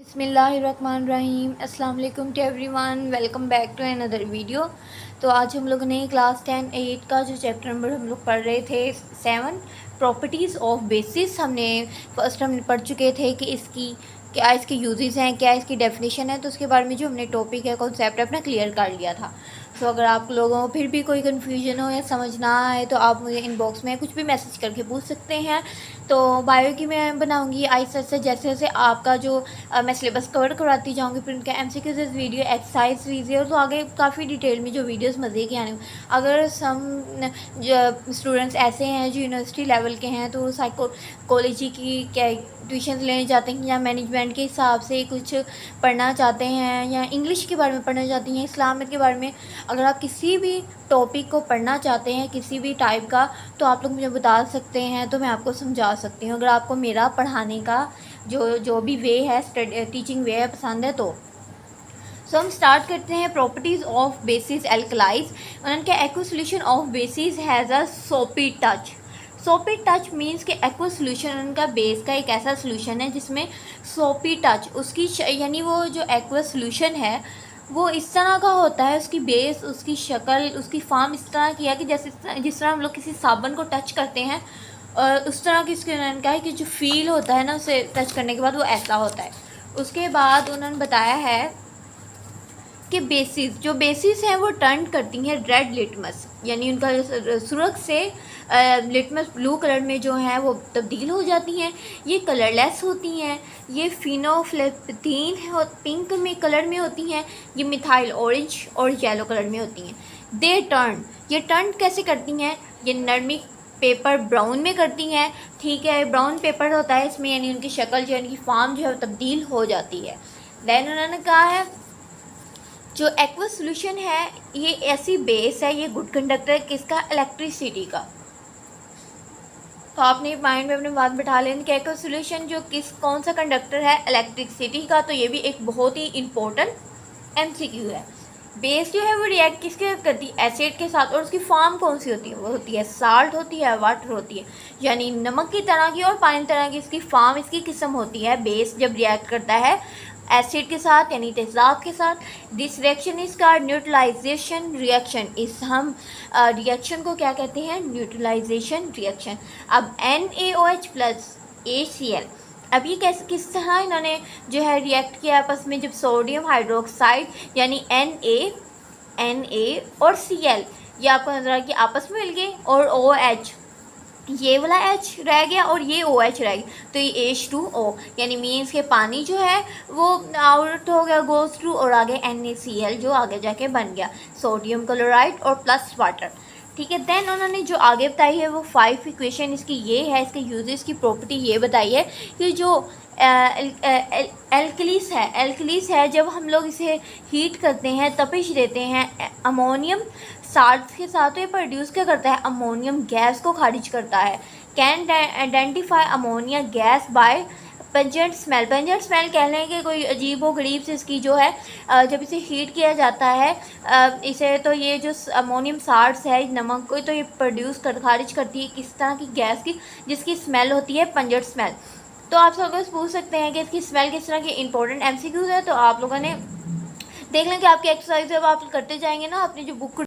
बिस्मिल्लाहिर्रहमानिर्रहीम। अस्सलाम वालेकुम to everyone, welcome back to another video. तो आज हम लोग ने क्लास 10 8 का जो चैप्टर नंबर हम लोग पढ़ रहे थे 7 प्रॉपर्टीज़ ऑफ बेसिस। हमने पढ़ चुके थे कि इसके यूजेस हैं, क्या इसकी डेफिनेशन है। तो उसके बारे में जो हमने टॉपिक है, कॉन्सेप्ट अपना क्लियर कर लिया था। तो अगर आप लोगों को फिर भी कोई कन्फ्यूजन हो या समझ ना आए तो आप मुझे इनबॉक्स में कुछ भी मैसेज करके पूछ सकते हैं। तो बायो की मैं बनाऊंगी आहिस्ता आहिस्ता, जैसे जैसे आपका जो मैं सिलेबस कवर करवाती जाऊंगी, फिर उनके MCQs वीडियो, एक्सरसाइज वीडियो, तो आगे काफ़ी डिटेल में जो वीडियोस मज़े के आने। अगर जो स्टूडेंट्स ऐसे हैं जो यूनिवर्सिटी लेवल के हैं, तो साइकोलॉजी की क्या ट्यूशन लेने जाते हैं, या मैनेजमेंट के हिसाब से कुछ पढ़ना चाहते हैं, या इंग्लिश के बारे में पढ़ना चाहते हैं, इस्लामिक के बारे में, अगर आप किसी भी टॉपिक को पढ़ना चाहते हैं किसी भी टाइप का, तो आप लोग मुझे बता सकते हैं, तो मैं आपको समझा सकती हूँ। अगर आपको मेरा पढ़ाने का जो भी वे है, टीचिंग वे है, पसंद है तो हम स्टार्ट करते हैं। Properties of basis alkalis. उनके aqua solution of basis has a soapy touch. Soapy touch means कि एक्वा सोल्यूशन उनका बेस का एक ऐसा सोल्यूशन है जिसमें सोपी टच उसकी यानी वो जो एक्वा सोल्यूशन है वो इस तरह का होता है, उसकी बेस, उसकी शक्ल, उसकी फॉर्म इस तरह की है कि जैसे जिस तरह हम लोग किसी साबुन को टच करते हैं उस तरह की उसके उन्होंने है कि जो फील होता है ना उसे टच करने के बाद वो ऐसा होता है। उसके बाद उन्होंने बताया है कि जो बेसिस हैं वो टर्न करती हैं रेड लिटमस, यानी उनका सुर्ख से लिटमस ब्लू कलर में जो है वो तब्दील हो जाती हैं। ये कलरलेस होती हैं, ये फिनोफ्लेपथीन पिंक में कलर में होती हैं, ये मिथाइल ऑरेंज और येलो कलर में होती हैं। ये टर्न कैसे करती हैं? ये नरमी पेपर ब्राउन में करती हैं, ठीक है। ब्राउन पेपर होता है इसमें, यानी उनकी शक्ल जो है, उनकी फॉर्म जो है तब्दील हो जाती है। देन उन्होंने कहा है जो एक्वा सोल्यूशन है ये ऐसी बेस है, ये गुड कंडक्टर है किसका? इलेक्ट्रिसिटी का। तो आपने माइंड में अपने बात बिठा लें कि एक्वा सोल्यूशन जो कौन सा कंडक्टर है? इलेक्ट्रिसिटी का। तो ये भी एक बहुत ही इम्पोर्टेंट MCQ है। बेस जो है वो रिएक्ट किसके साथ करती है? एसिड के साथ। और उसकी फॉर्म कौन सी होती है? वो होती है साल्ट होती है, वाटर होती है, यानी नमक की तरह की और पानी तरह की इसकी फॉर्म, इसकी किस्म होती है बेस जब रिएक्ट करता है एसिड के साथ, यानी तेज़ाब के साथ। दिस रिएक्शन इज का न्यूट्रलाइजेशन रिएक्शन। इस हम रिएक्शन को क्या कहते हैं? Neutralisation reaction. अब NaOH प्लस ACl, अब ये कैसे किस तरह इन्होंने जो है रिएक्ट किया आपस में? जब सोडियम हाइड्रोक्साइड यानी Na और Cl ये आपको नजर आ कि आपस में मिल गए, और OH ये वाला H रह गया और ये OH रह गया, तो ये H2O, यानी मीन्स के पानी जो है वो आउट हो गया, गोज टू, और आगे NaCl जो आगे जाके बन गया सोडियम क्लोराइड और प्लस वाटर, ठीक है। देन उन्होंने जो आगे बताई है वो 5 इक्वेशन इसकी ये है, इसके यूजेस की प्रॉपर्टी ये बताई है कि जो एल्कलीस है जब हम लोग इसे हीट करते हैं, तपिश देते हैं अमोनियम साल्ट के साथ, तो ये प्रोड्यूस क्या करता है? अमोनियम गैस को खारिज करता है। Can identify ammonia gas by pungent smell. Pungent smell कह लें कि कोई अजीब व गरीब से इसकी जो है जब इसे हीट किया जाता है इसे, तो ये जो अमोनियम साल्ट्स है नमक को, तो ये खारिज करती है किस तरह की गैस की, जिसकी स्मेल होती है पंजेंट स्मेल। तो आप सब पूछ सकते हैं कि इसकी स्मेल किस तरह की इंपॉर्टेंट MCQs है। तो आप लोगों ने देख लें कि आपकी एक्सरसाइज जब आप करते जाएंगे ना, अपनी जो बुक